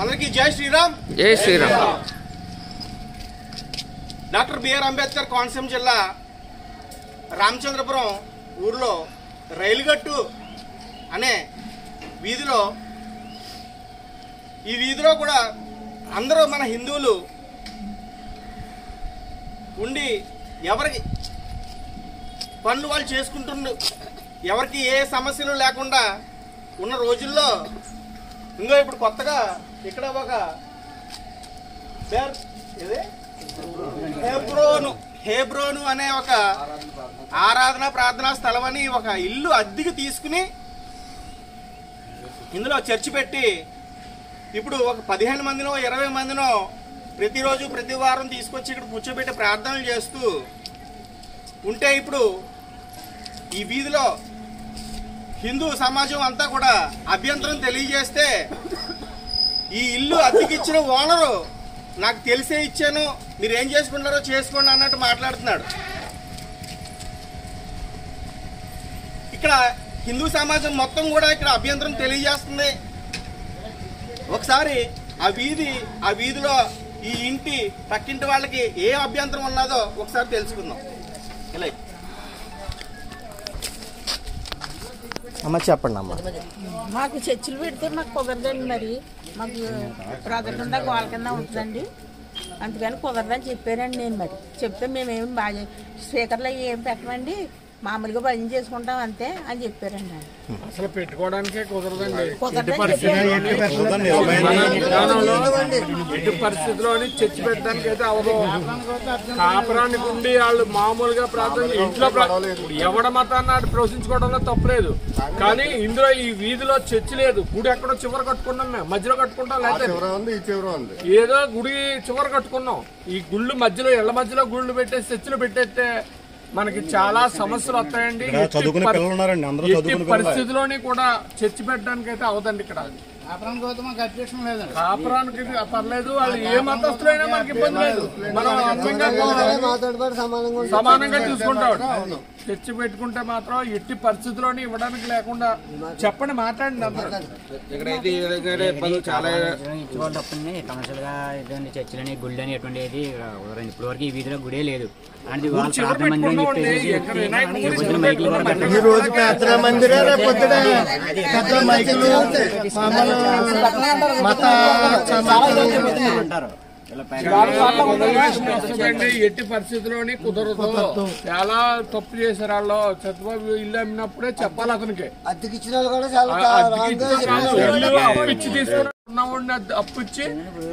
అందరికీ జై శ్రీరామ్. జై శ్రీరామ్. డాక్టర్ బిఆర్ అంబేద్కర్ కోనసీమ జిల్లా రామచంద్రపురం ఊర్లో రైలుగట్టు అనే వీధిలో, ఈ వీధిలో కూడా అందరూ మన హిందువులు ఉండి ఎవరికి పనులు వాళ్ళు చేసుకుంటుండ్రు, ఎవరికి ఏ సమస్యలు లేకుండా ఉన్న రోజుల్లో ఇంకో ఇప్పుడు కొత్తగా ఇక్కడ ఒక హేబ్రోను అనే ఒక ఆరాధన ప్రార్థనా స్థలం అని ఒక ఇల్లు అద్దెకి తీసుకుని ఇందులో చర్చి పెట్టి ఇప్పుడు ఒక 15 మందినో 20 మందినో ప్రతిరోజు ప్రతి వారం తీసుకొచ్చి ఇక్కడ కూర్చోబెట్టి ప్రార్థనలు చేస్తూ ఉంటే ఇప్పుడు ఈ వీధిలో హిందూ సమాజం అంతా కూడా అభ్యంతరం తెలియజేస్తే ఈ ఇల్లు అద్దెకిచ్చిన ఓనరు నాకు తెలిసే ఇచ్చాను, మీరు ఏం చేసుకుంటారో చేసుకోండి అన్నట్టు మాట్లాడుతున్నాడు. ఇక్కడ హిందూ సమాజం మొత్తం కూడా ఇక్కడ అభ్యంతరం తెలియజేస్తుంది. ఒకసారి ఆ వీధిలో ఈ ఇంటి పక్కింటి వాళ్ళకి ఏ అభ్యంతరం ఉన్నదో ఒకసారి తెలుసుకుందాం. ఇలా అమ్మ చెప్పండి. అమ్మ మాకు చర్చిలు పెడితే మాకు కుదరదండి, మరి మాకు ప్రాజెక్ట్ గోల కింద ఉంటుందండి, అందుకని కుదరదని చెప్పారండి. నేను మరి చెప్తే మేమేమి బాగా స్పీకర్లో ఏం పెట్టమండి, మామూలుగా భజన చేసుకుంటాం అంతే అని చెప్పారండి. అసలు పెట్టుకోవడానికే కుదరదండి. ఎట్టి పరిస్థితిలోని చర్చి పెట్టడానికి అయితే అవదు. కాపురానికి ఉండి వాళ్ళు మామూలుగా ప్రార్థన ఇంట్లో ఎవడ మతాన్ని ప్రవశించుకోవడంలో తప్పలేదు, కానీ ఇందులో ఈ వీధిలో చర్చి లేదు. గుడి ఎక్కడో చివర కట్టుకున్నాం, మేము మధ్యలో కట్టుకుంటాం, లేకపోతే ఏదో గుడి చివర కట్టుకున్నాం. ఈ గుళ్ళు మధ్యలో ఇళ్ల మధ్యలో గుళ్ళు పెట్టేసి చర్చిలు పెట్టేస్తే మనకి చాలా సమస్యలు వస్తాయండి. పరిస్థితిలోని కూడా చర్చి పెట్టడానికి అయితే అవదండి. ఇక్కడ కాపురానికి పర్లేదు, వాళ్ళు ఏ మతస్థులైనా మనకి ఇబ్బంది లేదు, మనం సమానంగా చూసుకుంటాం. చర్చి పెట్టుకుంటే మాత్రం ఎట్టి పరిస్థితుల్లోని ఇవ్వడానికి లేకుండా చెప్పండి, మాట్లాడండి. ఇక్కడైతే ఇబ్బందులు చాలా కమర్షియల్ గా చర్చిలని గుళ్ళని ఎటువంటిది ఇప్పుడు వరకు ఈ వీధిలో గుడే లేదు. ఈ రోజు పెద్ద మందిరే, రేపు పొద్దున పెద్ద మైకులు మత ఎట్టి పరిస్థితిలోని కుదరదు. చాలా తప్పు చేశారు వాళ్ళు. చంద్రబాబు ఇల్లు అమ్మినప్పుడే చెప్పాలి అతనికి. అద్దెకిచ్చిన అప్పిచ్చి తీసుకున్న అప్పు ఇచ్చి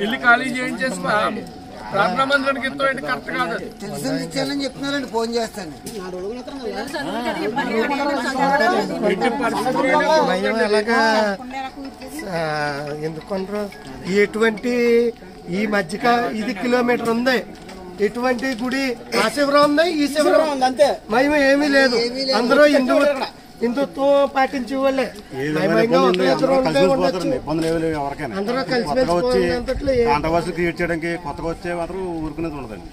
ఇల్లు ఖాళీ చేయించేసి ప్రార్థనా మందిరానికి ఇస్తామండి. కరెక్ట్ కాదు. ఇచ్చానని చెప్తున్నారండి, ఫోన్ చేస్తాను. ఎలాగా ఎందుకుంటారు? ఎటువంటి ఈ మధ్యక ఇది కిలోమీటర్ ఉంది, ఎటువంటి గుడి ఆ శివరం ఉంది, ఈ శివరం ఉంది, అంతే. మేము ఏమీ లేదు. అందరూ హిందుత్వం పాటించే వాళ్ళే. అందరూ కలిసి క్రియేట్ చేయడానికి కొత్తగా వచ్చే మాత్రం ఊరుకునేది ఉండదండి.